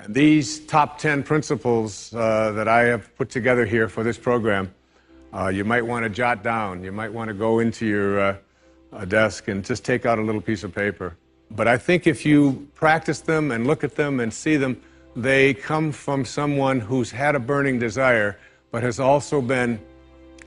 And these top 10 principles that I have put together here for this program, you might want to jot down. You might want to go into your desk and just take out a little piece of paper. But I think if you practice them and look at them and see them, they come from someone who's had a burning desire, but has also been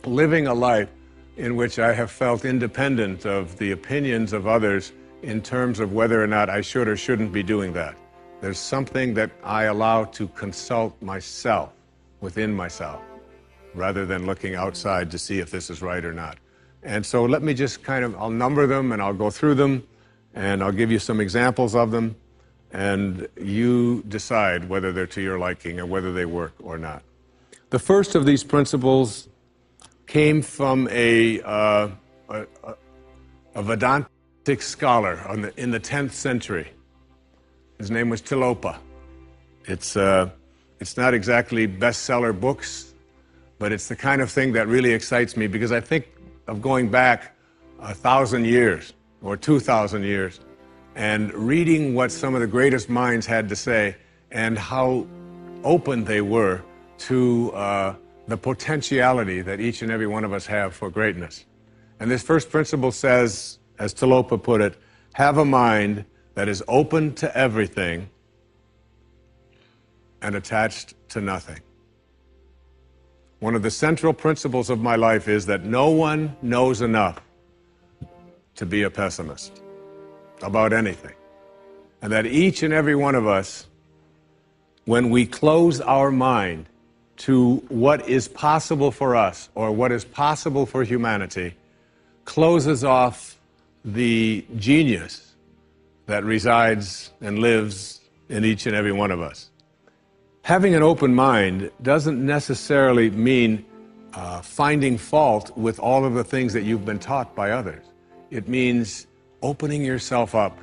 living a life in which I have felt independent of the opinions of others in terms of whether or not I should or shouldn't be doing that. There's something that I allow to consult myself, within myself, rather than looking outside to see if this is right or not. And so let me just I'll number them and I'll go through them and I'll give you some examples of them, and you decide whether they're to your liking or whether they work or not. The first of these principles came from a Vedantic scholar in the 10th century. His name was Tilopa. It's not exactly bestseller books, but it's the kind of thing that really excites me, because I think of going back 1,000 years or 2,000 years and reading what some of the greatest minds had to say and how open they were to the potentiality that each and every one of us have for greatness. And this first principle says, as Tilopa put it, have a mind that is open to everything and attached to nothing. One of the central principles of my life is that no one knows enough to be a pessimist about anything. And that each and every one of us, when we close our mind to what is possible for us or what is possible for humanity, closes off the genius that resides and lives in each and every one of us. Having an open mind doesn't necessarily mean finding fault with all of the things that you've been taught by others. It means opening yourself up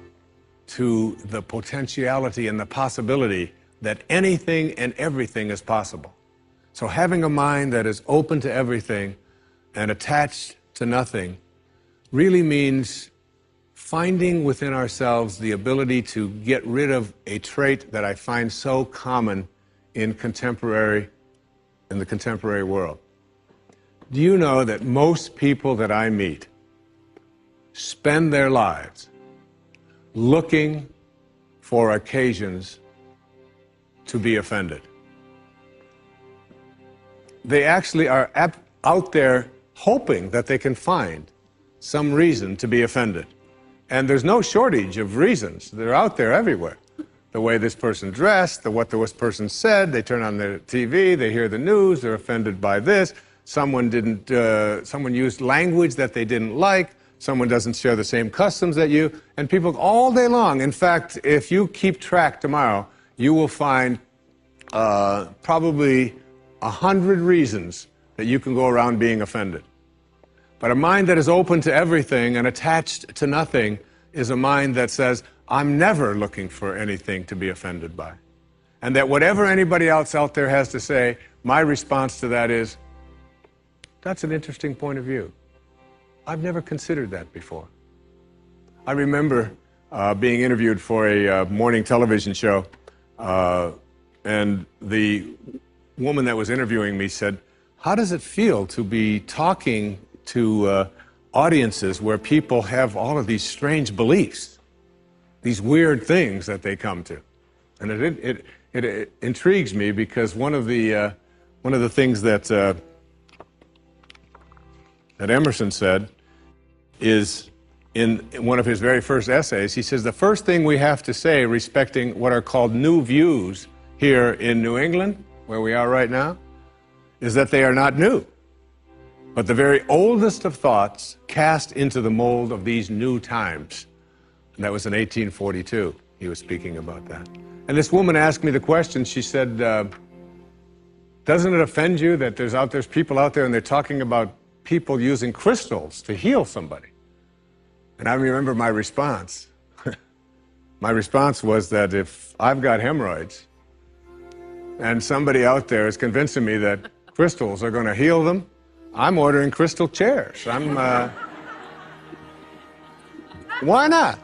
to the potentiality and the possibility that anything and everything is possible. So having a mind that is open to everything and attached to nothing really means finding within ourselves the ability to get rid of a trait that I find so common in the contemporary world. Do you know that most people that I meet spend their lives looking for occasions to be offended? They actually are out there hoping that they can find some reason to be offended. And there's no shortage of reasons. They're out there everywhere. The way this person dressed, what this person said, they turn on their TV, they hear the news, they're offended by this. Someone used language that they didn't like. Someone doesn't share the same customs that you. And people all day long. In fact, if you keep track tomorrow, you will find probably 100 reasons that you can go around being offended. But a mind that is open to everything and attached to nothing is a mind that says, I'm never looking for anything to be offended by. And that whatever anybody else out there has to say, my response to that is, that's an interesting point of view. I've never considered that before. I remember being interviewed for a morning television show, and the woman that was interviewing me said, how does it feel to be talking to audiences where people have all of these strange beliefs, these weird things that they come to? And it intrigues me, because one of the things that Emerson said is, in one of his very first essays, he says, the first thing we have to say respecting what are called new views here in New England, where we are right now, is that they are not new, but the very oldest of thoughts cast into the mold of these new times. And that was in 1842. He was speaking about that. And this woman asked me the question, she said, doesn't it offend you that there's people out there and they're talking about people using crystals to heal somebody? And I remember my response. My response was that if I've got hemorrhoids and somebody out there is convincing me that crystals are going to heal them, I'm ordering crystal chairs. Why not?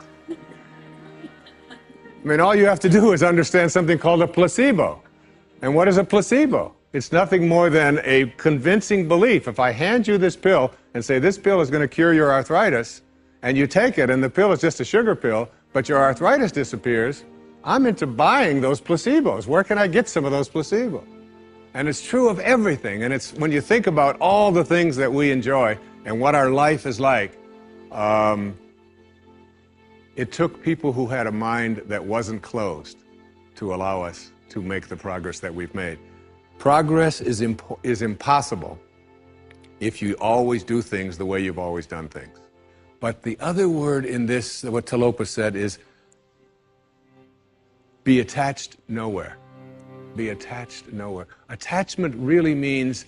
I mean, all you have to do is understand something called a placebo. And what is a placebo? It's nothing more than a convincing belief. If I hand you this pill and say this pill is going to cure your arthritis, and you take it and the pill is just a sugar pill, but your arthritis disappears, I'm into buying those placebos. Where can I get some of those placebos? And it's true of everything. And it's when you think about all the things that we enjoy and what our life is like, it took people who had a mind that wasn't closed to allow us to make the progress that we've made. Progress is impossible if you always do things the way you've always done things. But the other word in this, what Talopa said, is be attached nowhere. Be attached nowhere. Attachment really means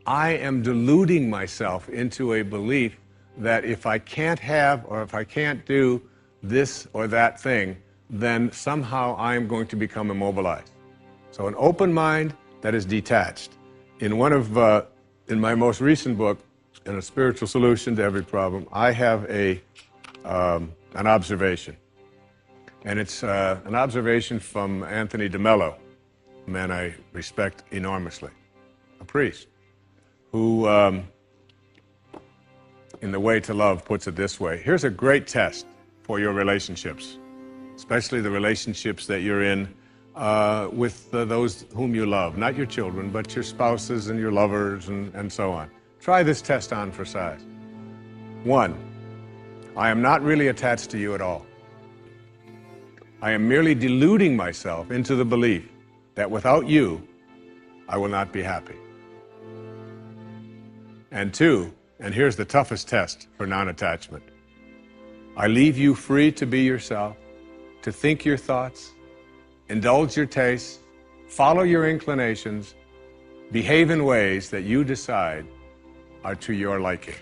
I am deluding myself into a belief that if I can't have or if I can't do this or that thing, then somehow I am going to become immobilized. So an open mind that is detached. In my most recent book, in A Spiritual Solution to Every Problem, I have an observation. And it's an observation from Anthony DeMello, a man I respect enormously, a priest, who, in The Way to Love, puts it this way. Here's a great test for your relationships, especially the relationships that you're in with those whom you love, not your children, but your spouses and your lovers and so on. Try this test on for size. 1, I am not really attached to you at all. I am merely deluding myself into the belief that without you, I will not be happy. And 2, and here's the toughest test for non-attachment. I leave you free to be yourself, to think your thoughts, indulge your tastes, follow your inclinations, behave in ways that you decide are to your liking.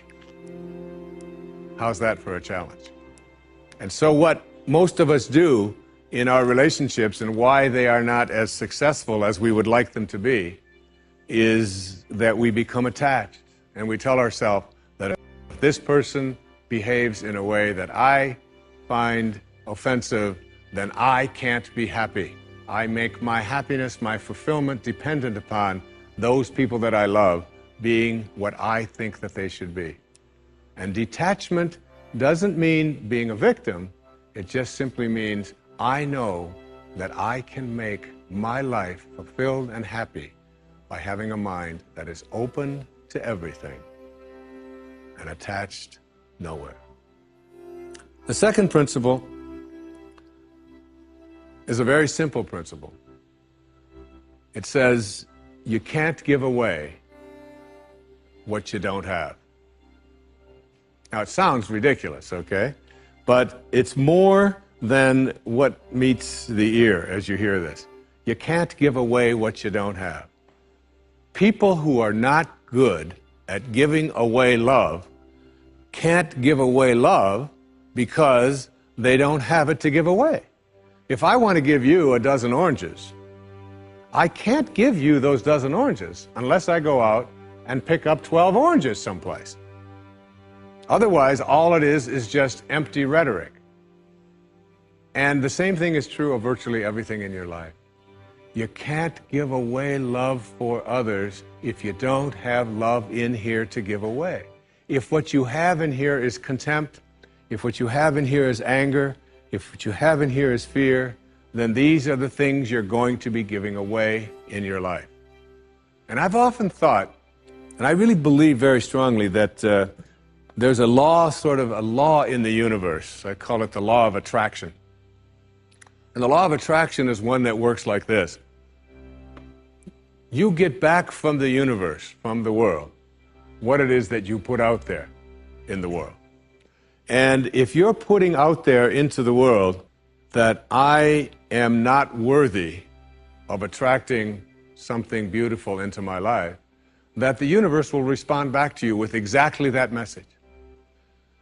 How's that for a challenge? And so what most of us do in our relationships and why they are not as successful as we would like them to be is that we become attached and we tell ourselves that if this person behaves in a way that I find offensive, then I can't be happy. I make my happiness, my fulfillment dependent upon those people that I love being what I think that they should be. And detachment doesn't mean being a victim. It just simply means I know that I can make my life fulfilled and happy by having a mind that is open to everything and attached nowhere. The second principle is a very simple principle. It says you can't give away what you don't have. Now, it sounds ridiculous, okay? But it's more than what meets the ear as you hear this. You can't give away what you don't have. People who are not good at giving away love can't give away love because they don't have it to give away. If I want to give you a dozen oranges, I can't give you those dozen oranges unless I go out and pick up 12 oranges someplace. Otherwise, all it is just empty rhetoric. And the same thing is true of virtually everything in your life. You can't give away love for others if you don't have love in here to give away. If what you have in here is contempt, if what you have in here is anger, if what you have in here is fear, then these are the things you're going to be giving away in your life. And I've often thought, and I really believe very strongly that there's a law, sort of a law in the universe. I call it the law of attraction. And the law of attraction is one that works like this. You get back from the universe, from the world, what it is that you put out there in the world. And if you're putting out there into the world that I am not worthy of attracting something beautiful into my life, that the universe will respond back to you with exactly that message.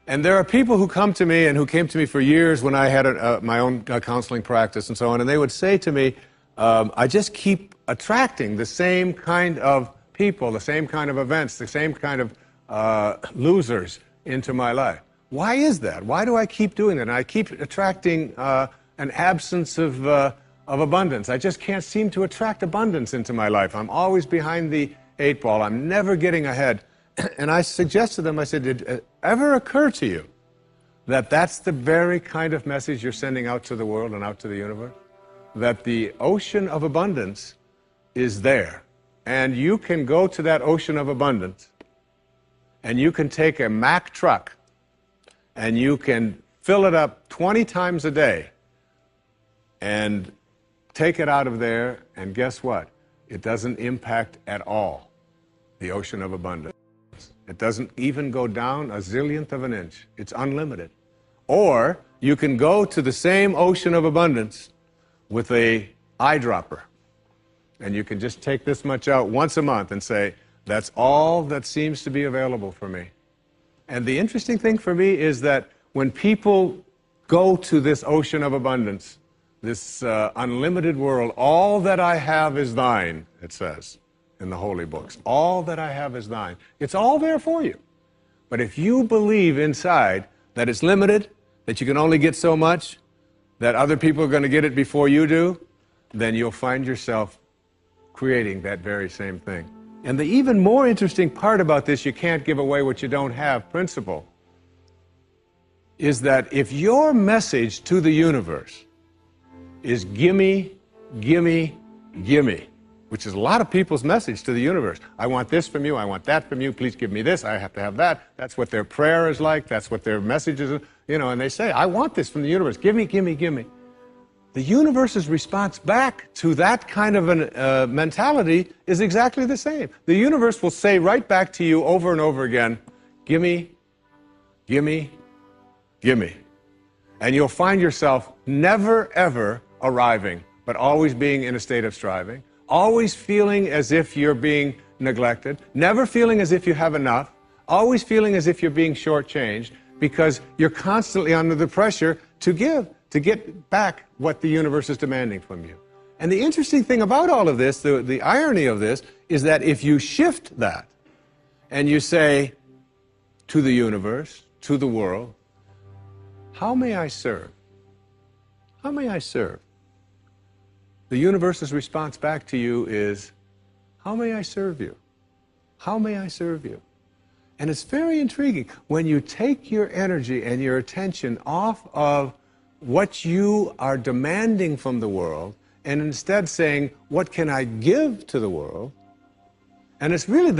And there are people who come to me and who came to me for years when I had my own counseling practice and so on, and they would say to me, I just keep attracting the same kind of people, the same kind of events, the same kind of losers into my life. Why is that? Why do I keep doing that? And I keep attracting an absence of abundance. I just can't seem to attract abundance into my life. I'm always behind the 8 ball. I'm never getting ahead. And I suggested to them, I said, did it ever occur to you that that's the very kind of message you're sending out to the world and out to the universe? That the ocean of abundance is there. And you can go to that ocean of abundance, and you can take a Mack truck, and you can fill it up 20 times a day, and take it out of there, and guess what? It doesn't impact at all the ocean of abundance. It doesn't even go down a zillionth of an inch. It's unlimited. Or you can go to the same ocean of abundance with a eyedropper, and you can just take this much out once a month and say, that's all that seems to be available for me. And the interesting thing for me is that when people go to this ocean of abundance, this unlimited world, all that I have is thine, it says in the holy books. All that I have is thine. It's all there for you. But if you believe inside that it's limited, that you can only get so much, that other people are going to get it before you do, then you'll find yourself creating that very same thing. And the even more interesting part about this, you can't give away what you don't have principle, is that if your message to the universe is gimme, gimme, gimme, which is a lot of people's message to the universe. I want this from you, I want that from you, please give me this, I have to have that. That's what their prayer is like, that's what their message is, and they say, I want this from the universe, gimme, gimme, gimme. The universe's response back to that kind of a mentality is exactly the same. The universe will say right back to you over and over again, gimme, gimme, gimme. And you'll find yourself never, ever arriving, but always being in a state of striving, always feeling as if you're being neglected, never feeling as if you have enough, always feeling as if you're being shortchanged, because you're constantly under the pressure to give, to get back what the universe is demanding from you. And the interesting thing about all of this, the irony of this, is that if you shift that and you say to the universe, to the world, how may I serve? How may I serve? The universe's response back to you is, how may I serve you? How may I serve you? And it's very intriguing. When you take your energy and your attention off of what you are demanding from the world, and instead saying, what can I give to the world? And it's really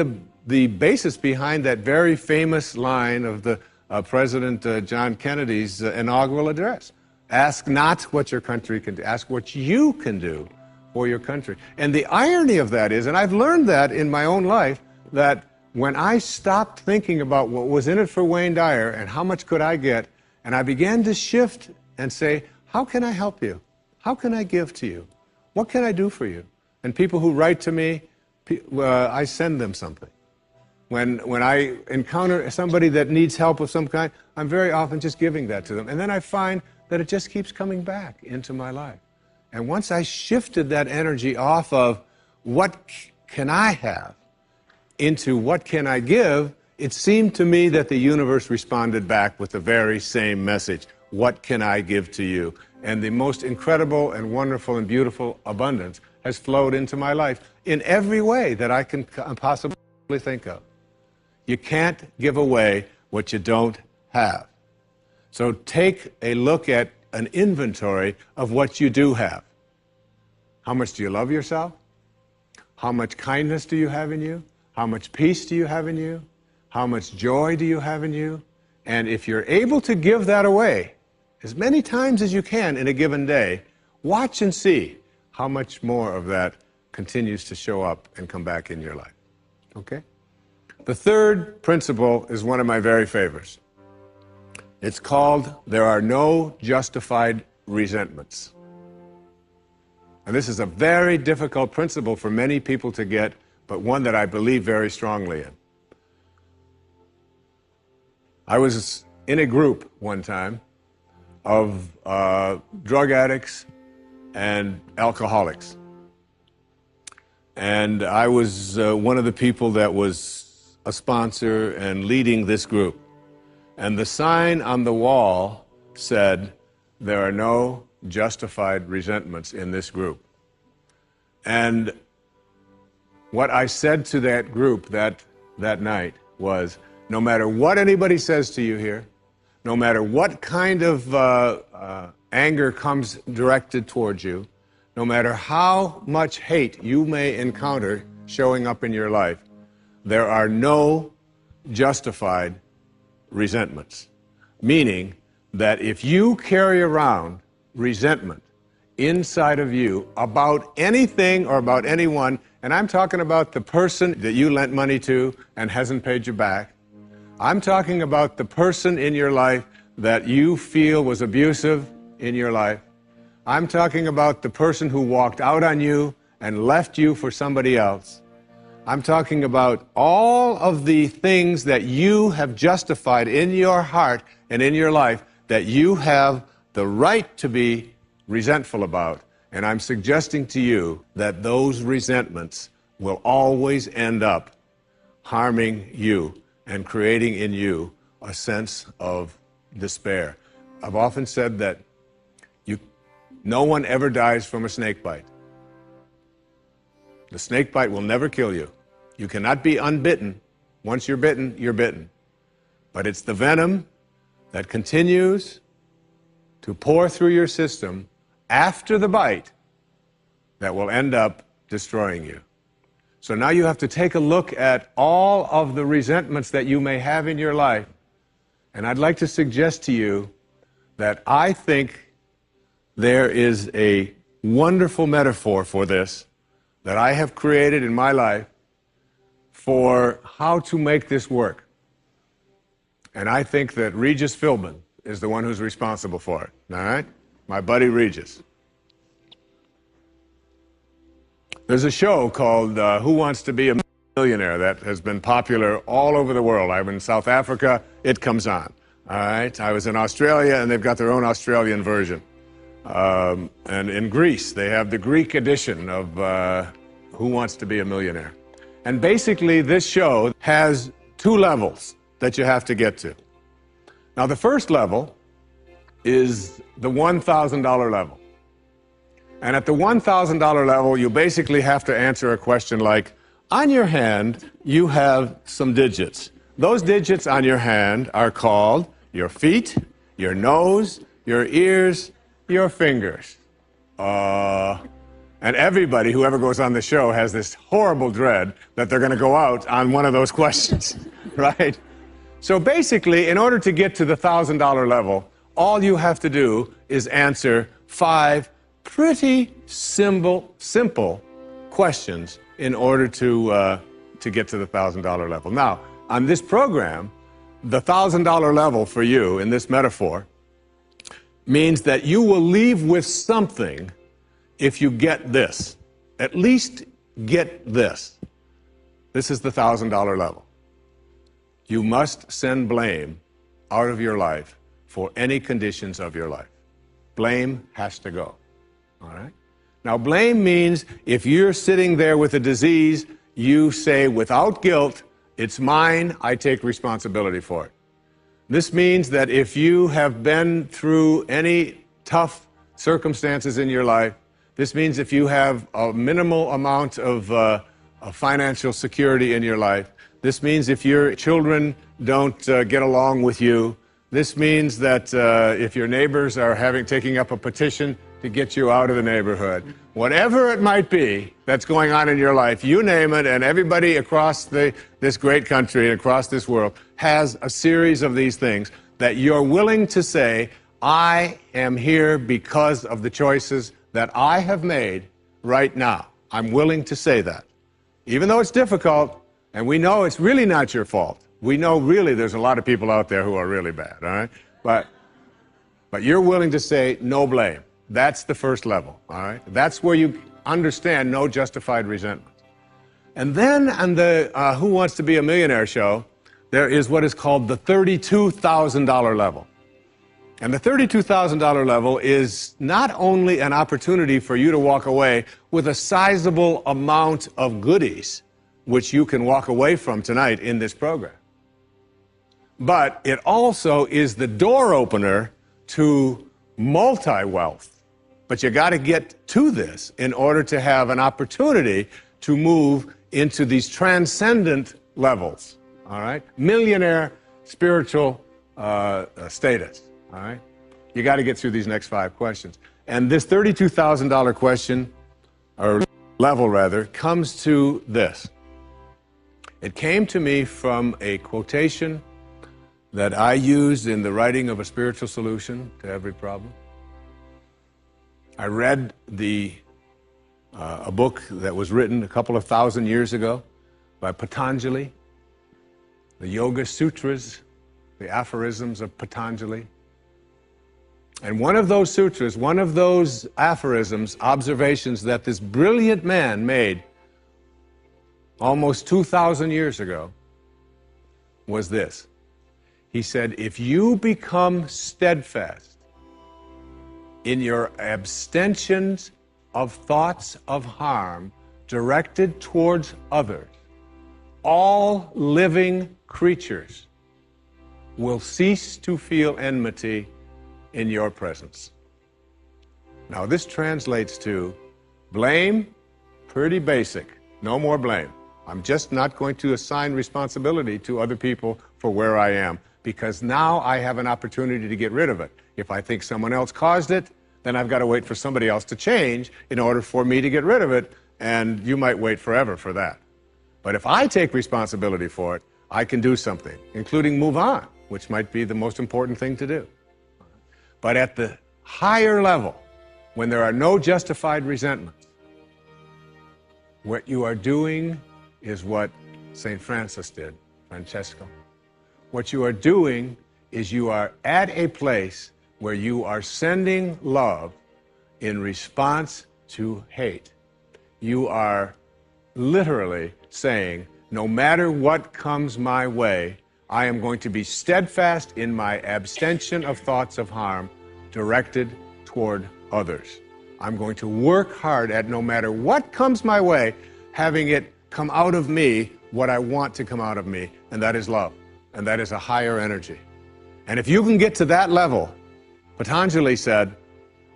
the basis behind that very famous line of the President John Kennedy's inaugural address. Ask not what your country can do, ask what you can do for your country. And the irony of that is, and I've learned that in my own life, that when I stopped thinking about what was in it for Wayne Dyer and how much could I get, and I began to shift and say, how can I help you? How can I give to you? What can I do for you? And people who write to me, I send them something. When I encounter somebody that needs help of some kind, I'm very often just giving that to them. And then I find that it just keeps coming back into my life. And once I shifted that energy off of what can I have into what can I give, it seemed to me that the universe responded back with the very same message. What can I give to you? And the most incredible and wonderful and beautiful abundance has flowed into my life in every way that I can possibly think of. You can't give away what you don't have. So take a look at an inventory of what you do have. How much do you love yourself? How much kindness do you have in you? How much peace do you have in you? How much joy do you have in you? And if you're able to give that away as many times as you can in a given day, watch and see how much more of that continues to show up and come back in your life. Okay? The third principle is one of my very favorites. It's called, there are no justified resentments. And this is a very difficult principle for many people to get, but one that I believe very strongly in. I was in a group one time of drug addicts and alcoholics. And I was one of the people that was a sponsor and leading this group. And the sign on the wall said, there are no justified resentments in this group. And what I said to that group that night was, no matter what anybody says to you here, no matter what kind of anger comes directed towards you, no matter how much hate you may encounter showing up in your life, there are no justified resentments. Meaning that if you carry around resentment inside of you about anything or about anyone, and I'm talking about the person that you lent money to and hasn't paid you back, I'm talking about the person in your life that you feel was abusive in your life, I'm talking about the person who walked out on you and left you for somebody else, I'm talking about all of the things that you have justified in your heart and in your life that you have the right to be resentful about. And I'm suggesting to you that those resentments will always end up harming you and creating in you a sense of despair. I've often said that no one ever dies from a snake bite. The snake bite will never kill you. You cannot be unbitten. Once you're bitten, you're bitten. But it's the venom that continues to pour through your system after the bite that will end up destroying you. So now you have to take a look at all of the resentments that you may have in your life. And I'd like to suggest to you that I think there is a wonderful metaphor for this that I have created in my life for how to make this work. And I think that Regis Philbin is the one who's responsible for it, all right? My buddy Regis. There's a show called Who Wants to Be a Millionaire that has been popular all over the world. I'm in South Africa, it comes on, all right? I was in Australia, and they've got their own Australian version. And in Greece, they have the Greek edition of Who Wants to Be a Millionaire. And basically, this show has two levels that you have to get to. Now, the first level is the $1,000 level. And at the $1,000 level, you basically have to answer a question like, on your hand, you have some digits. Those digits on your hand are called your feet, your nose, your ears, your fingers. And everybody who ever goes on the show has this horrible dread that they're going to go out on one of those questions, right? So basically, in order to get to the $1,000 level, all you have to do is answer 5 pretty simple questions in order to get to the $1,000 level. Now, on this program, the $1,000 level for you in this metaphor means that you will leave with something if you get this. At least get this. This is the $1,000 level. You must send blame out of your life for any conditions of your life. Blame has to go. All right? Now, blame means if you're sitting there with a disease, you say without guilt, it's mine, I take responsibility for it. This means that if you have been through any tough circumstances in your life, this means if you have a minimal amount of financial security in your life, this means if your children don't get along with you, this means that if your neighbors are taking up a petition to get you out of the neighborhood, whatever it might be that's going on in your life, you name it, and everybody across this great country and across this world has a series of these things that you're willing to say, I am here because of the choices that I have made right now. I'm willing to say that. Even though it's difficult, and we know it's really not your fault. We know really there's a lot of people out there who are really bad, all right? But you're willing to say no blame. That's the first level, all right? That's where you understand no justified resentment. And then on the Who Wants to Be a Millionaire show, there is what is called the $32,000 level. And the $32,000 level is not only an opportunity for you to walk away with a sizable amount of goodies, which you can walk away from tonight in this program, but it also is the door opener to multi-wealth. But you got to get to this in order to have an opportunity to move into these transcendent levels, all right? Millionaire spiritual status, all right? You got to get through these next 5 questions. And this $32,000 question, or level rather, comes to this. It came to me from a quotation that I used in the writing of a spiritual solution to every problem. I read a book that was written a couple of thousand years ago by Patanjali, the Yoga Sutras, the aphorisms of Patanjali. And one of those sutras, one of those aphorisms, observations that this brilliant man made almost 2,000 years ago was this. He said, if you become steadfast in your abstentions of thoughts of harm directed towards others, all living creatures will cease to feel enmity in your presence. Now this translates to blame, pretty basic, no more blame. I'm just not going to assign responsibility to other people for where I am, because now I have an opportunity to get rid of it. If I think someone else caused it, then I've got to wait for somebody else to change in order for me to get rid of it, and you might wait forever for that. But if I take responsibility for it, I can do something, including move on, which might be the most important thing to do. But at the higher level, when there are no justified resentments, what you are doing is what St. Francis did, Francesco. What you are doing is you are at a place where you are sending love in response to hate. You are literally saying, no matter what comes my way, I am going to be steadfast in my abstention of thoughts of harm directed toward others. I'm going to work hard at, no matter what comes my way, having it come out of me what I want to come out of me, and that is love, and that is a higher energy. And if you can get to that level, Patanjali said,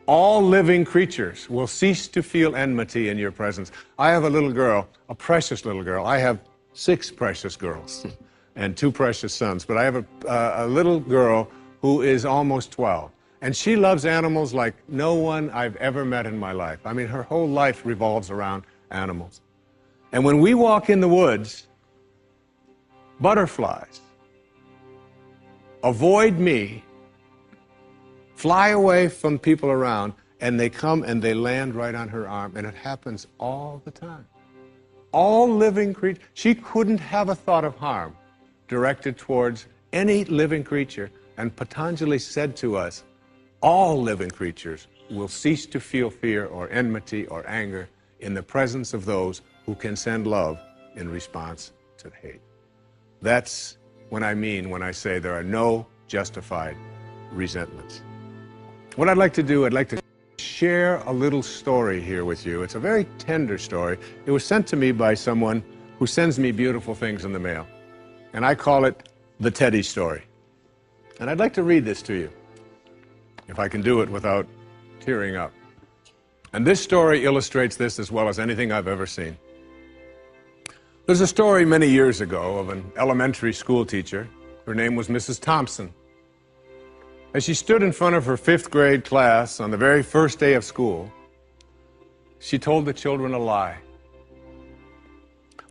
all living creatures will cease to feel enmity in your presence. I have a little girl, a precious little girl. I have 6 precious girls and 2 precious sons, but I have a little girl who is almost 12. And she loves animals like no one I've ever met in my life. I mean, her whole life revolves around animals. And when we walk in the woods, butterflies avoid me, fly away from people around, and they come and they land right on her arm. And it happens all the time. All living creatures. She couldn't have a thought of harm directed towards any living creature. And Patanjali said to us, all living creatures will cease to feel fear or enmity or anger in the presence of those who can send love in response to hate. That's what I mean when I say there are no justified resentments. What I'd like to do, I'd like to share a little story here with you. It's a very tender story. It was sent to me by someone who sends me beautiful things in the mail. And I call it the Teddy story. And I'd like to read this to you, if I can do it without tearing up. And this story illustrates this as well as anything I've ever seen. There's a story many years ago of an elementary school teacher. Her name was Mrs. Thompson. As she stood in front of her 5th grade class on the very first day of school, she told the children a lie.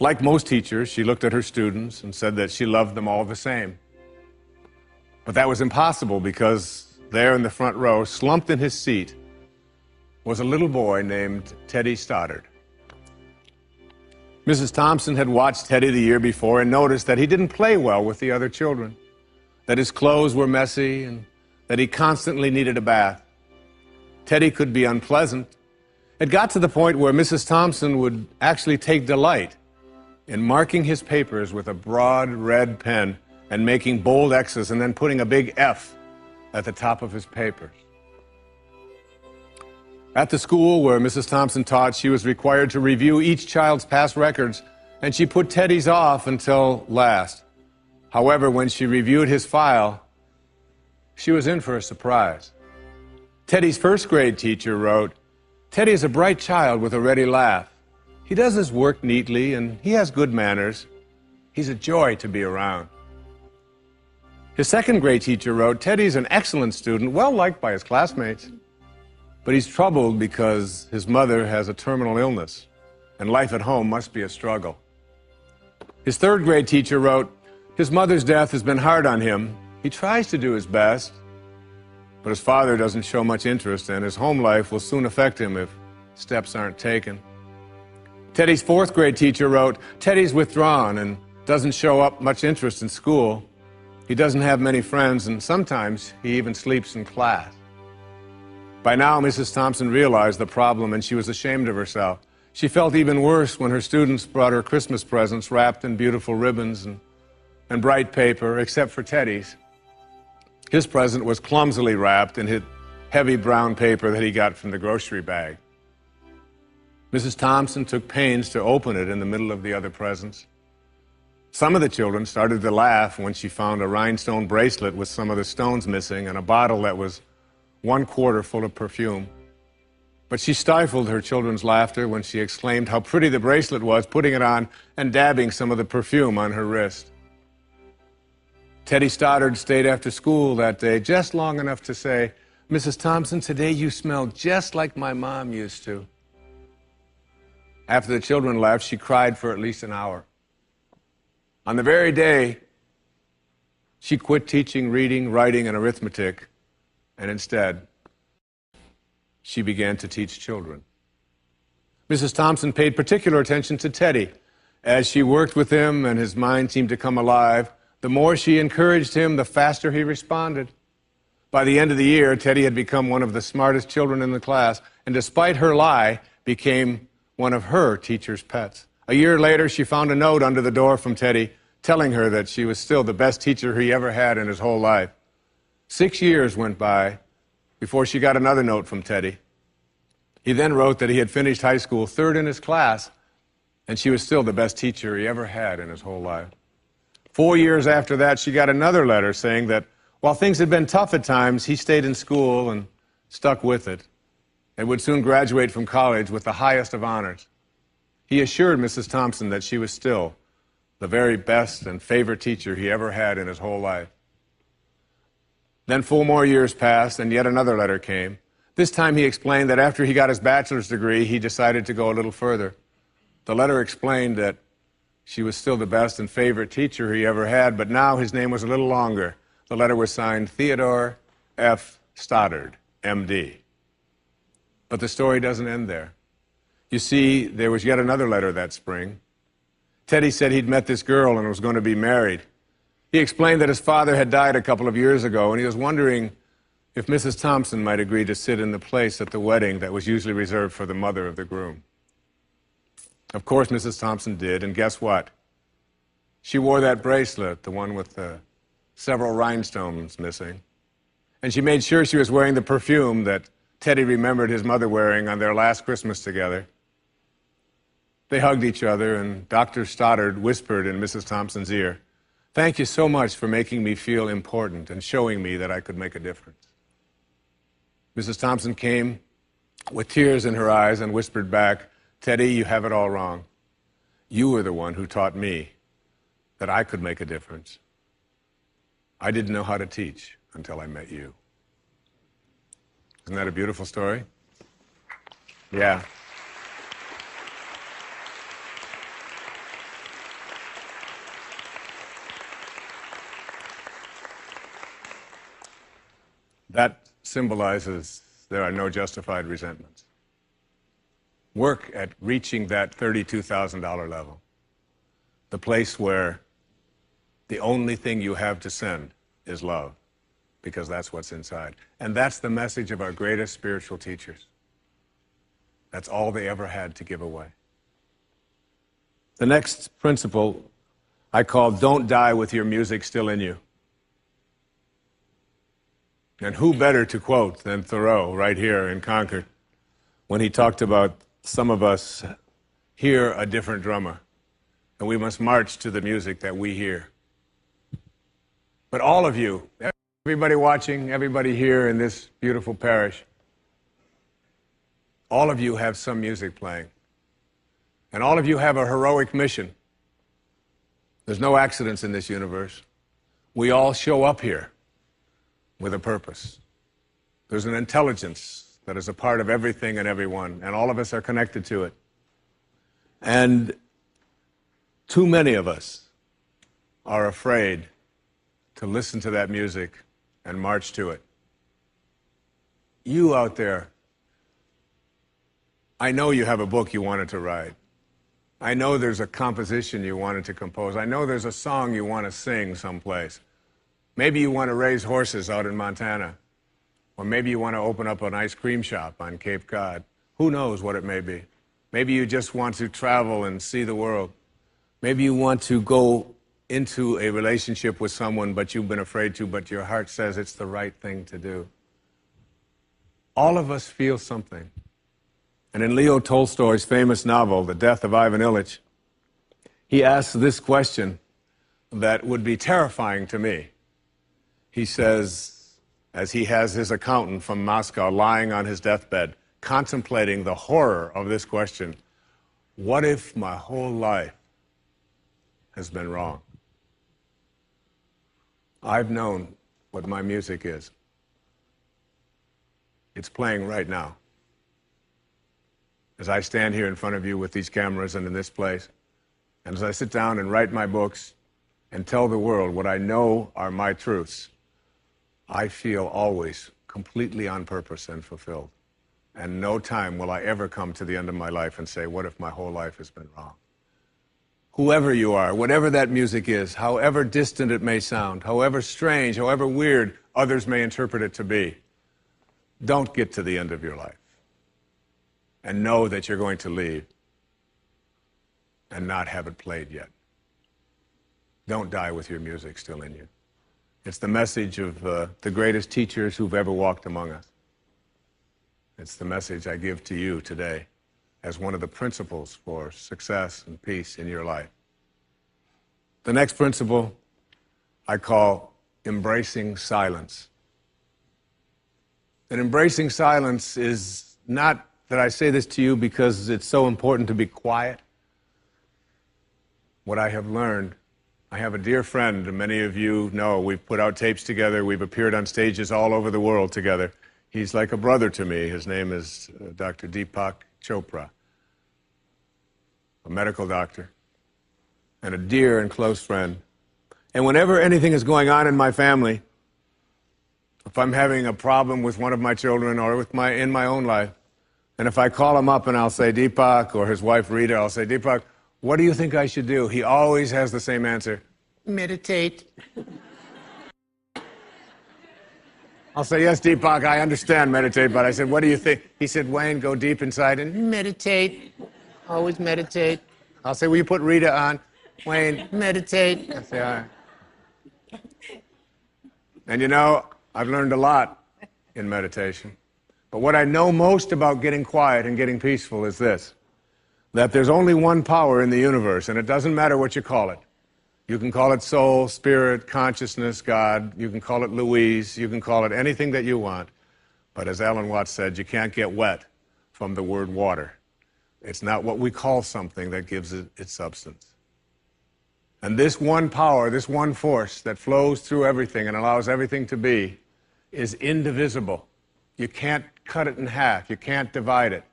Like most teachers, she looked at her students and said that she loved them all the same. But that was impossible, because there in the front row, slumped in his seat, was a little boy named Teddy Stoddard. Mrs. Thompson had watched Teddy the year before and noticed that he didn't play well with the other children, that his clothes were messy, and that he constantly needed a bath. Teddy could be unpleasant. It got to the point where Mrs. Thompson would actually take delight in marking his papers with a broad red pen and making bold X's and then putting a big F at the top of his papers. At the school where Mrs. Thompson taught, she was required to review each child's past records, and she put Teddy's off until last. However, when she reviewed his file, she was in for a surprise. Teddy's first grade teacher wrote, "Teddy is a bright child with a ready laugh. He does his work neatly and he has good manners. He's a joy to be around." His second grade teacher wrote, "Teddy's an excellent student, well liked by his classmates, but he's troubled because his mother has a terminal illness and life at home must be a struggle." His third grade teacher wrote, "His mother's death has been hard on him. He tries to do his best, but his father doesn't show much interest and his home life will soon affect him if steps aren't taken." Teddy's fourth grade teacher wrote, "Teddy's withdrawn and doesn't show up much interest in school. He doesn't have many friends and sometimes he even sleeps in class." By now, Mrs. Thompson realized the problem and she was ashamed of herself. She felt even worse when her students brought her Christmas presents wrapped in beautiful ribbons and bright paper, except for Teddy's. His present was clumsily wrapped in heavy brown paper that he got from the grocery bag. Mrs. Thompson took pains to open it in the middle of the other presents. Some of the children started to laugh when she found a rhinestone bracelet with some of the stones missing and a bottle that was 1/4 full of perfume. But she stifled her children's laughter when she exclaimed how pretty the bracelet was, putting it on and dabbing some of the perfume on her wrist. Teddy Stoddard stayed after school that day just long enough to say, "Mrs. Thompson, today you smell just like my mom used to." After the children left, she cried for at least an hour. On the very day, she quit teaching reading, writing, and arithmetic, and instead, she began to teach children. Mrs. Thompson paid particular attention to Teddy. As she worked with him and his mind seemed to come alive, the more she encouraged him, the faster he responded. By the end of the year, Teddy had become one of the smartest children in the class, and despite her lie, became one of her teacher's pets. A year later, she found a note under the door from Teddy telling her that she was still the best teacher he ever had in his whole life. 6 years went by before she got another note from Teddy. He then wrote that he had finished high school third in his class, and she was still the best teacher he ever had in his whole life. 4 years after that, she got another letter saying that while things had been tough at times, he stayed in school and stuck with it, and would soon graduate from college with the highest of honors. He assured Mrs. Thompson that she was still the very best and favorite teacher he ever had in his whole life. Then 4 more years passed, and yet another letter came. This time he explained that after he got his bachelor's degree, he decided to go a little further. The letter explained that she was still the best and favorite teacher he ever had, but now his name was a little longer. The letter was signed Theodore F. Stoddard, M.D. But the story doesn't end there. You see, there was yet another letter that spring. Teddy said he'd met this girl and was going to be married. He explained that his father had died a couple of years ago, and he was wondering if Mrs. Thompson might agree to sit in the place at the wedding that was usually reserved for the mother of the groom. Of course, Mrs. Thompson did, and guess what? She wore that bracelet, the one with the several rhinestones missing, and she made sure she was wearing the perfume that Teddy remembered his mother wearing on their last Christmas together. They hugged each other, and Dr. Stoddard whispered in Mrs. Thompson's ear, "Thank you so much for making me feel important and showing me that I could make a difference." Mrs. Thompson came with tears in her eyes and whispered back, "Teddy, you have it all wrong. You were the one who taught me that I could make a difference. I didn't know how to teach until I met you." Isn't that a beautiful story? Yeah. That symbolizes there are no justified resentments. Work at reaching that $32,000 level, the place where the only thing you have to send is love, because that's what's inside. And that's the message of our greatest spiritual teachers. That's all they ever had to give away. The next principle I call "Don't die with your music still in you." And who better to quote than Thoreau right here in Concord when he talked about some of us hear a different drummer, and we must march to the music that we hear. But all of you, everybody watching, everybody here in this beautiful parish, All of you have some music playing. And all of you have a heroic mission. There's no accidents in this universe. We all show up here with a purpose. There's an intelligence that is a part of everything and everyone, and all of us are connected to it. And too many of us are afraid to listen to that music and march to it. You out there, I know you have a book you wanted to write. I know there's a composition you wanted to compose. I know there's a song you want to sing someplace. Maybe you want to raise horses out in Montana. Or maybe you want to open up an ice cream shop on Cape Cod. Who knows what it may be? Maybe you just want to travel and see the world. Maybe you want to go into a relationship with someone, but you've been afraid to, but your heart says it's the right thing to do. All of us feel something. And in Leo Tolstoy's famous novel, The Death of Ivan Ilyich, he asks this question that would be terrifying to me. He says, as he has his accountant from Moscow lying on his deathbed, contemplating the horror of this question, what if my whole life has been wrong? I've known what my music is. It's playing right now. As I stand here in front of you with these cameras and in this place, and as I sit down and write my books and tell the world what I know are my truths, I feel always completely on purpose and fulfilled. And no time will I ever come to the end of my life and say, what if my whole life has been wrong? Whoever you are, whatever that music is, however distant it may sound, however strange, however weird others may interpret it to be, don't get to the end of your life and know that you're going to leave and not have it played yet. Don't die with your music still in you. It's the message of the greatest teachers who've ever walked among us. It's the message I give to you today as one of the principles for success and peace in your life. The next principle I call embracing silence. And embracing silence is not that I say this to you because it's so important to be quiet. What I have learned, I have a dear friend, and many of you know, we've put out tapes together, we've appeared on stages all over the world together. He's like a brother to me. His name is Dr. Deepak Chopra, a medical doctor, and a dear and close friend. And whenever anything is going on in my family, if I'm having a problem with one of my children or in my own life, and if I call him up and I'll say, Deepak, or his wife Rita, I'll say, Deepak, what do you think I should do? He always has the same answer, meditate. I'll say, yes, Deepak, I understand meditate, but I said, what do you think? He said, Wayne, go deep inside and meditate. Always meditate. I'll say, will you put Rita on? Wayne, meditate. I say, all right. And you know, I've learned a lot in meditation. But what I know most about getting quiet and getting peaceful is this, that there's only one power in the universe, and it doesn't matter what you call it. You can call it soul, spirit, consciousness, God. You can call it Louise. You can call it anything that you want. But as Alan Watts said, you can't get wet from the word water. It's not what we call something that gives it its substance. And this one power, this one force that flows through everything and allows everything to be, is indivisible. You can't cut it in half. You can't divide it.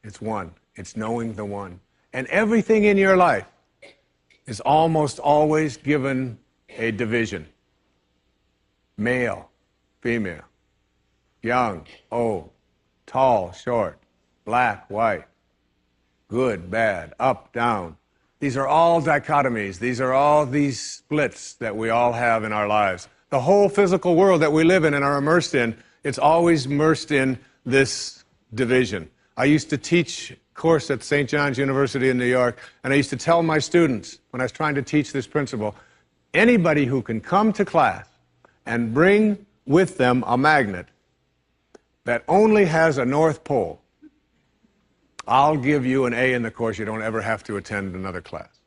It's one. It's knowing the one. And everything in your life is almost always given a division. Male, female, young, old, tall, short, black, white, good, bad, up, down. These are all dichotomies. These are all these splits that we all have in our lives. The whole physical world that we live in and are immersed in, it's always immersed in this division. I used to teach a course at St. John's University in New York, and I used to tell my students, when I was trying to teach this principle, anybody who can come to class and bring with them a magnet that only has a North Pole, I'll give you an A in the course. You don't ever have to attend another class.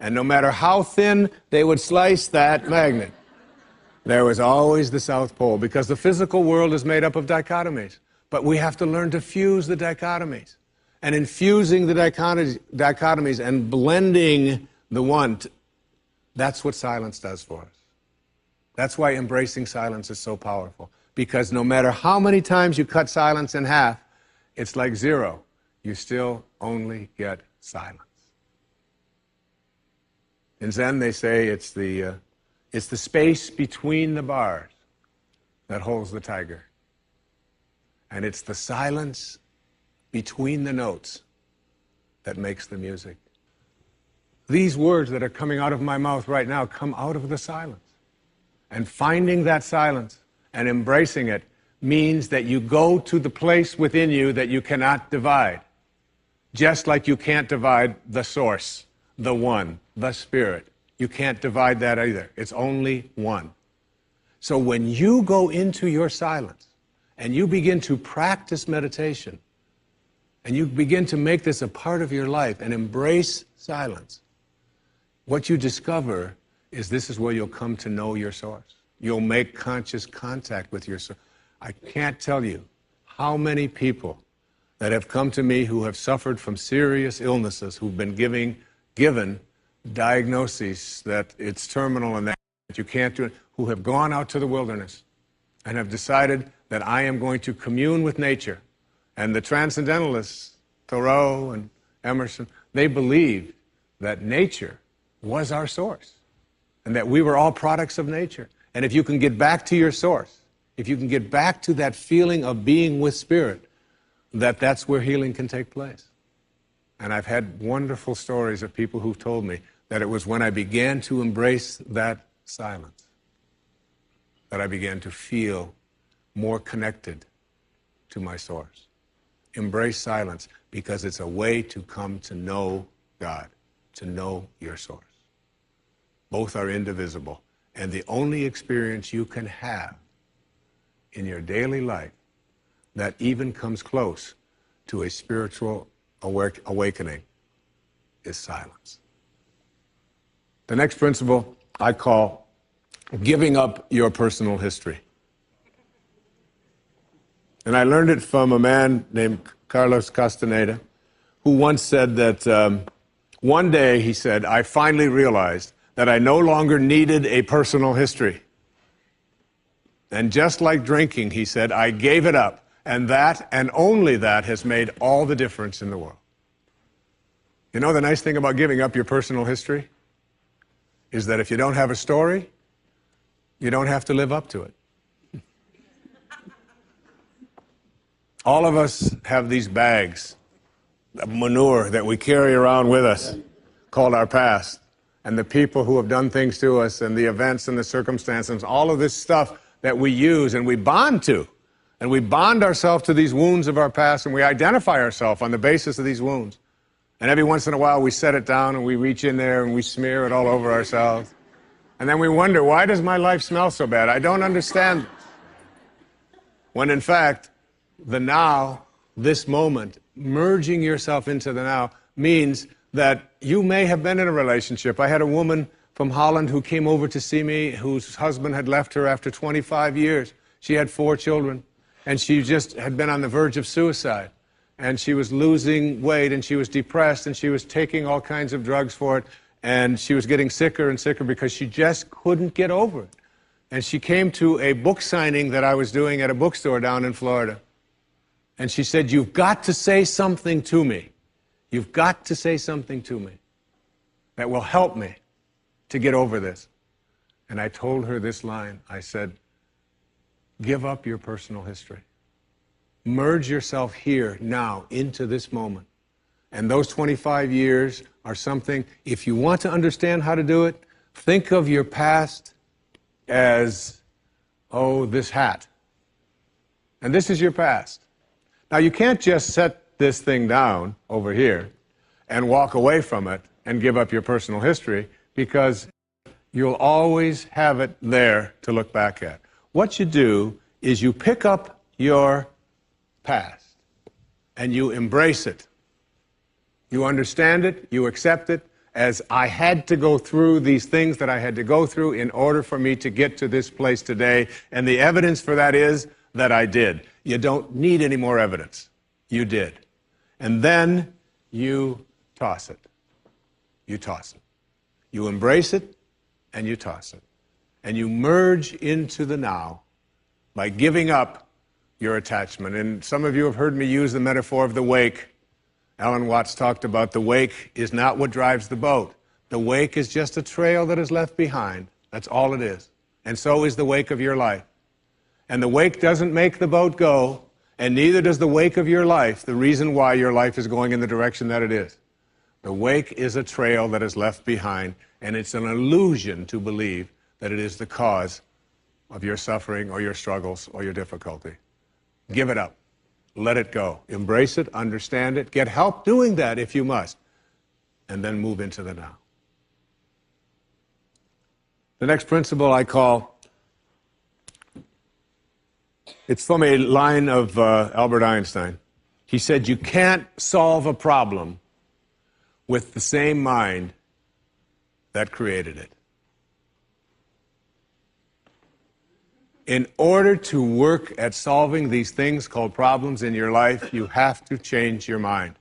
And no matter how thin they would slice that magnet, there was always the South Pole, because the physical world is made up of dichotomies. But we have to learn to fuse the dichotomies. And in fusing the dichotomies and blending the one, that's what silence does for us. That's why embracing silence is so powerful. Because no matter how many times you cut silence in half, it's like zero. You still only get silence. In Zen, they say it's the space between the bars that holds the tiger. And it's the silence between the notes that makes the music. These words that are coming out of my mouth right now come out of the silence. And finding that silence and embracing it means that you go to the place within you that you cannot divide. Just like you can't divide the source, the one, the spirit. You can't divide that either. It's only one. So when you go into your silence and you begin to practice meditation and you begin to make this a part of your life and embrace silence, what you discover is this is where you'll come to know your source. You'll make conscious contact with your source. I can't tell you how many people that have come to me who have suffered from serious illnesses, who've been given diagnoses that it's terminal and that you can't do it, who have gone out to the wilderness and have decided that I am going to commune with nature. And the transcendentalists, Thoreau and Emerson, they believed that nature was our source and that we were all products of nature. And if you can get back to your source, if you can get back to that feeling of being with spirit, that's where healing can take place. And I've had wonderful stories of people who've told me that it was when I began to embrace that silence that I began to feel more connected to my source. Embrace silence because it's a way to come to know God, to know your source. Both are indivisible. And the only experience you can have in your daily life that even comes close to a spiritual awakening is silence. The next principle I call giving up your personal history. And I learned it from a man named Carlos Castaneda, who once said that one day, he said, I finally realized that I no longer needed a personal history. And just like drinking, he said, I gave it up. And that, and only that, has made all the difference in the world. You know the nice thing about giving up your personal history is that if you don't have a story, you don't have to live up to it. All of us have these bags of manure that we carry around with us called our past, and the people who have done things to us, and the events and the circumstances, all of this stuff that we use and we bond to. And we bond ourselves to these wounds of our past, and we identify ourselves on the basis of these wounds. And every once in a while we set it down and we reach in there and we smear it all over ourselves. And then we wonder, why does my life smell so bad? I don't understand. When in fact, the now, this moment, merging yourself into the now, means that you may have been in a relationship. I had a woman from Holland who came over to see me, whose husband had left her after 25 years. She had 4 children, and she just had been on the verge of suicide. And she was losing weight, and she was depressed, and she was taking all kinds of drugs for it, and she was getting sicker and sicker because she just couldn't get over it. And she came to a book signing that I was doing at a bookstore down in Florida. And she said, you've got to say something to me. You've got to say something to me that will help me to get over this. And I told her this line. I said, give up your personal history. Merge yourself here, now, into this moment. And those 25 years are something, if you want to understand how to do it, think of your past as, oh, this hat. And this is your past. Now, you can't just set this thing down over here and walk away from it and give up your personal history, because you'll always have it there to look back at. What you do is you pick up your past and you embrace it. You understand it, you accept it as I had to go through these things that I had to go through in order for me to get to this place today, and the evidence for that is that I did. You don't need any more evidence. You did. And then you toss it. You toss it. You embrace it, and you toss it. And you merge into the now by giving up your attachment. And some of you have heard me use the metaphor of the wake. Alan Watts talked about the wake is not what drives the boat. The wake is just a trail that is left behind. That's all it is. And so is the wake of your life. And the wake doesn't make the boat go, and neither does the wake of your life, the reason why your life is going in the direction that it is. The wake is a trail that is left behind, and it's an illusion to believe that it is the cause of your suffering or your struggles or your difficulty. Give it up. Let it go. Embrace it, understand it, get help doing that if you must, and then move into the now. The next principle I call, it's from a line of Albert Einstein. He said, you can't solve a problem with the same mind that created it. In order to work at solving these things called problems in your life, you have to change your mind.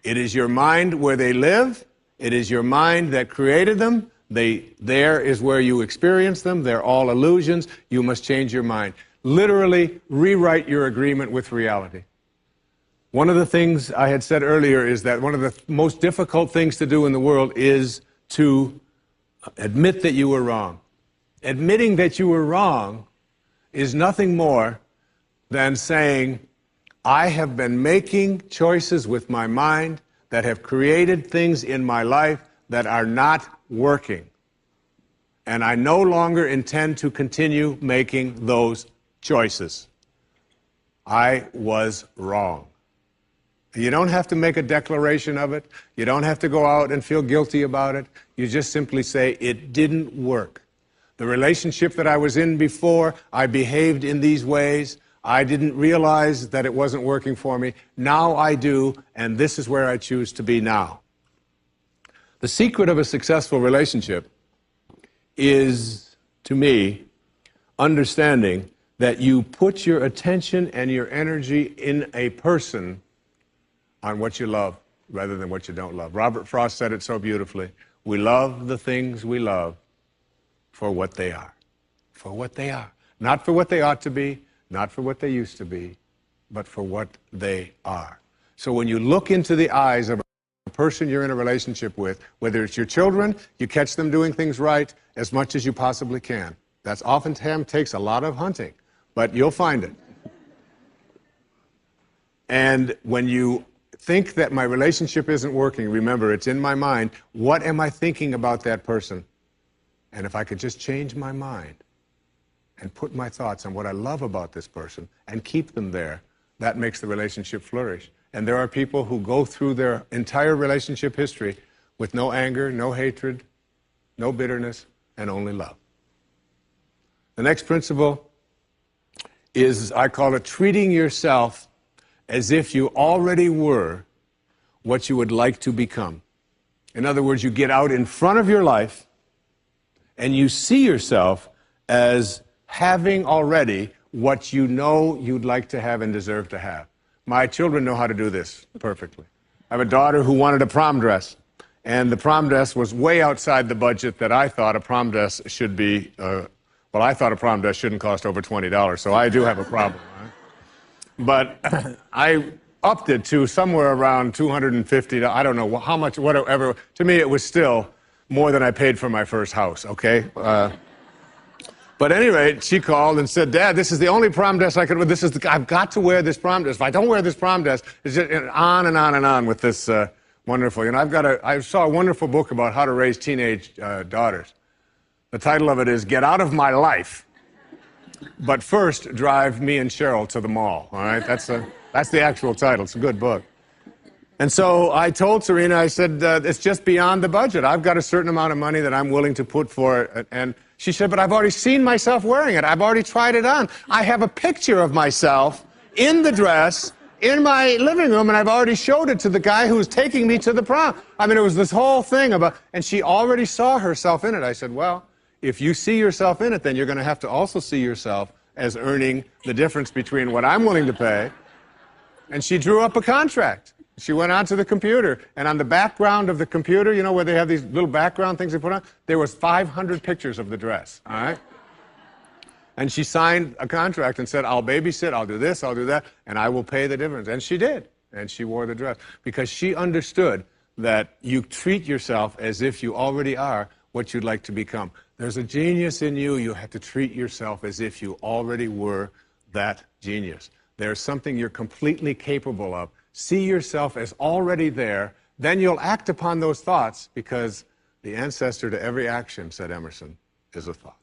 It is your mind where they live. It is your mind that created them. There is where you experience them. They're all illusions. You must change your mind. Literally rewrite your agreement with reality. One of the things I had said earlier is that one of the most difficult things to do in the world is to admit that you were wrong. Admitting that you were wrong is nothing more than saying, I have been making choices with my mind that have created things in my life that are not working. And I no longer intend to continue making those choices. I was wrong. You don't have to make a declaration of it. You don't have to go out and feel guilty about it. You just simply say, it didn't work. The relationship that I was in before, I behaved in these ways. I didn't realize that it wasn't working for me. Now I do, and this is where I choose to be now. The secret of a successful relationship is, to me, understanding that you put your attention and your energy in a person on what you love rather than what you don't love. Robert Frost said it so beautifully. We love the things we love for what they are. For what they are. Not for what they ought to be, not for what they used to be, but for what they are. So when you look into the eyes of a person you're in a relationship with, whether it's your children, you catch them doing things right as much as you possibly can. That oftentimes takes a lot of hunting, but you'll find it. And when you think that my relationship isn't working, remember, it's in my mind. What am I thinking about that person? And if I could just change my mind and put my thoughts on what I love about this person and keep them there, that makes the relationship flourish. And there are people who go through their entire relationship history with no anger, no hatred, no bitterness, and only love. The next principle is, I call it treating yourself as if you already were what you would like to become. In other words, you get out in front of your life and you see yourself as having already what you know you'd like to have and deserve to have. My children know how to do this perfectly. I have a daughter who wanted a prom dress, and the prom dress was way outside the budget that I thought a prom dress should be. Well, I thought a prom dress shouldn't cost over $20, so I do have a problem. Right? But I upped it to somewhere around $250. I don't know how much, whatever. To me, it was still more than I paid for my first house, okay? But at any rate, she called and said, Dad, this is the only prom dress I could wear. I've got to wear this prom dress. If I don't wear this prom dress, it's just on and on and on with this wonderful. You know, I saw a wonderful book about how to raise teenage daughters. The title of it is Get Out of My Life, but first drive me and Cheryl to the mall, all right? That's the actual title. It's a good book. And so I told Serena, I said, it's just beyond the budget. I've got a certain amount of money that I'm willing to put for it. And she said, but I've already seen myself wearing it. I've already tried it on. I have a picture of myself in the dress in my living room, and I've already showed it to the guy who was taking me to the prom. I mean, it was this whole thing about, and she already saw herself in it. I said, well, if you see yourself in it, then you're going to have to also see yourself as earning the difference between what I'm willing to pay. And she drew up a contract. She went onto the computer, and on the background of the computer, you know, where they have these little background things they put on, there was 500 pictures of the dress, all right? And she signed a contract and said, I'll babysit, I'll do this, I'll do that, and I will pay the difference. And she did, and she wore the dress, because she understood that you treat yourself as if you already are what you'd like to become. There's a genius in you. You have to treat yourself as if you already were that genius. There's something you're completely capable of. See yourself as already there. Then you'll act upon those thoughts, because the ancestor to every action, said Emerson, is a thought.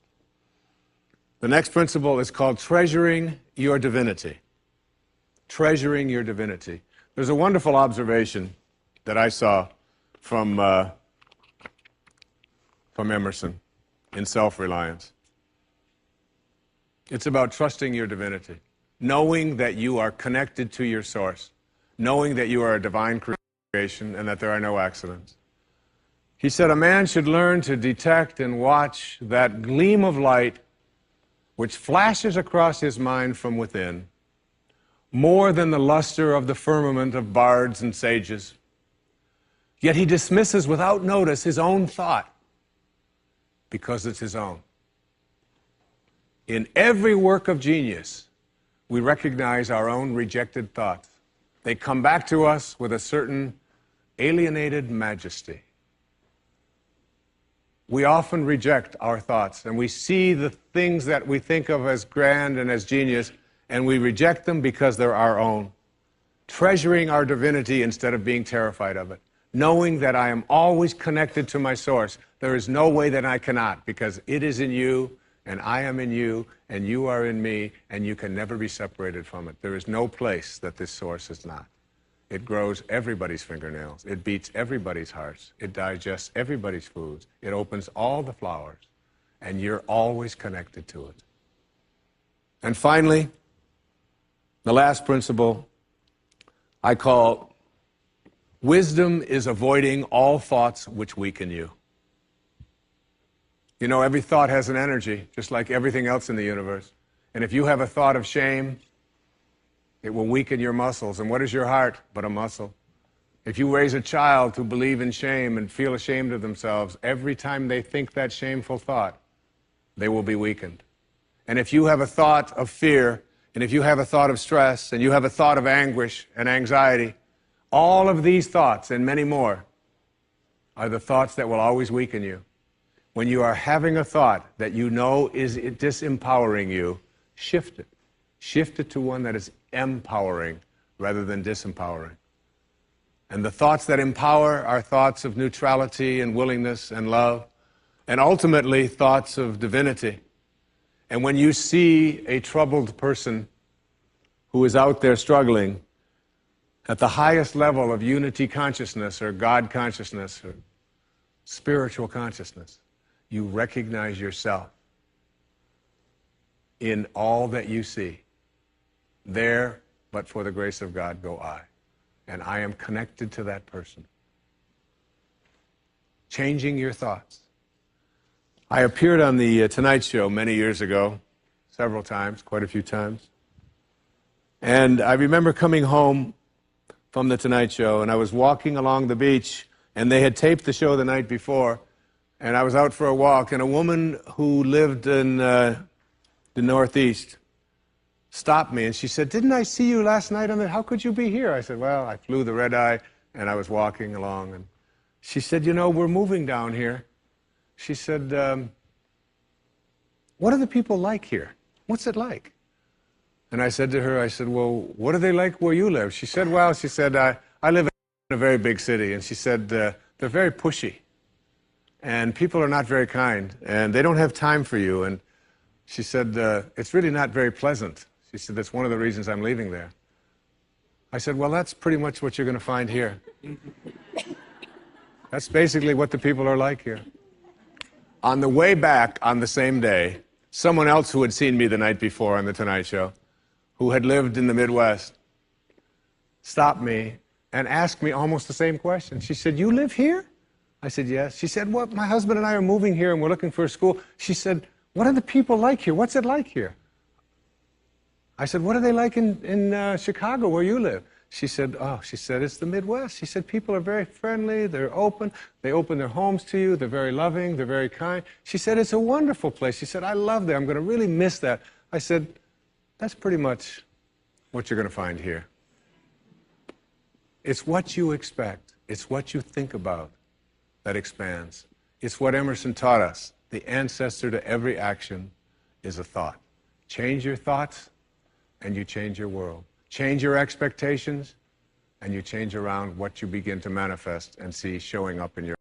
The next principle is called treasuring your divinity. Treasuring your divinity. There's a wonderful observation that I saw from Emerson in Self-Reliance. It's about trusting your divinity, knowing that you are connected to your source, knowing that you are a divine creation and that there are no accidents. He said, a man should learn to detect and watch that gleam of light which flashes across his mind from within, more than the luster of the firmament of bards and sages. Yet he dismisses without notice his own thought, because it's his own. In every work of genius, we recognize our own rejected thoughts. They come back to us with a certain alienated majesty. We often reject our thoughts, and we see the things that we think of as grand and as genius, and we reject them because they're our own. Treasuring our divinity instead of being terrified of it. Knowing that I am always connected to my source. There is no way that I cannot, because it is in you, and I am in you, and you are in me, and you can never be separated from it. There is no place that this source is not. It grows everybody's fingernails. It beats everybody's hearts. It digests everybody's foods. It opens all the flowers, and you're always connected to it. And finally, the last principle I call wisdom is avoiding all thoughts which weaken you. You know, every thought has an energy, just like everything else in the universe. And if you have a thought of shame, it will weaken your muscles. And what is your heart but a muscle? If you raise a child to believe in shame and feel ashamed of themselves, every time they think that shameful thought, they will be weakened. And if you have a thought of fear, and if you have a thought of stress, and you have a thought of anguish and anxiety, all of these thoughts and many more are the thoughts that will always weaken you. When you are having a thought that you know is disempowering you, shift it. Shift it to one that is empowering rather than disempowering. And the thoughts that empower are thoughts of neutrality and willingness and love, and ultimately thoughts of divinity. And when you see a troubled person who is out there struggling at the highest level of unity consciousness or God consciousness or spiritual consciousness, you recognize yourself in all that you see. There, but for the grace of God, go I. And I am connected to that person. Changing your thoughts. I appeared on the Tonight Show many years ago, several times, quite a few times. And I remember coming home from the Tonight Show, and I was walking along the beach, and they had taped the show the night before, and I was out for a walk, and a woman who lived in the Northeast stopped me, and she said, "Didn't I see you last night on the, how could you be here?" I said, "Well, I flew the red eye, and I was walking along." And she said, "You know, we're moving down here." She said, "What are the people like here? What's it like?" And I said to her, I said, "Well, what are they like where you live?" She said, "Well," she said, I live in a very big city." And she said, "They're very pushy. And people are not very kind. And they don't have time for you." And she said, "It's really not very pleasant." She said, "That's one of the reasons I'm leaving there." I said, "Well, that's pretty much what you're going to find here." That's basically what the people are like here. On the way back on the same day, someone else who had seen me the night before on The Tonight Show, who had lived in the Midwest, stopped me and asked me almost the same question. She said, "You live here?" I said, "Yes." She said, "Well, my husband and I are moving here and we're looking for a school." She said, "What are the people like here? What's it like here?" I said, what are they like in Chicago where you live? She said, it's the Midwest. She said, people are very friendly, they're open, they open their homes to you, they're very loving, they're very kind. She said, it's a wonderful place. She said, I love that, I'm going to really miss that. I said, that's pretty much what you're going to find here. It's what you expect, it's what you think about that expands. It's what Emerson taught us. The ancestor to every action is a thought. Change your thoughts, and you change your world. Change your expectations, and you change around what you begin to manifest and see showing up in your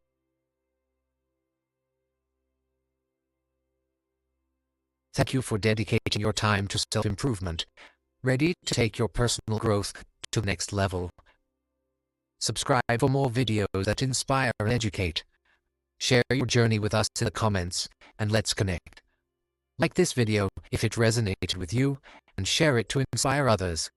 Thank you for dedicating your time to self-improvement, ready to take your personal growth to the next level. Subscribe for more videos that inspire and educate. Share your journey with us in the comments, and let's connect. Like this video if it resonated with you, and share it to inspire others.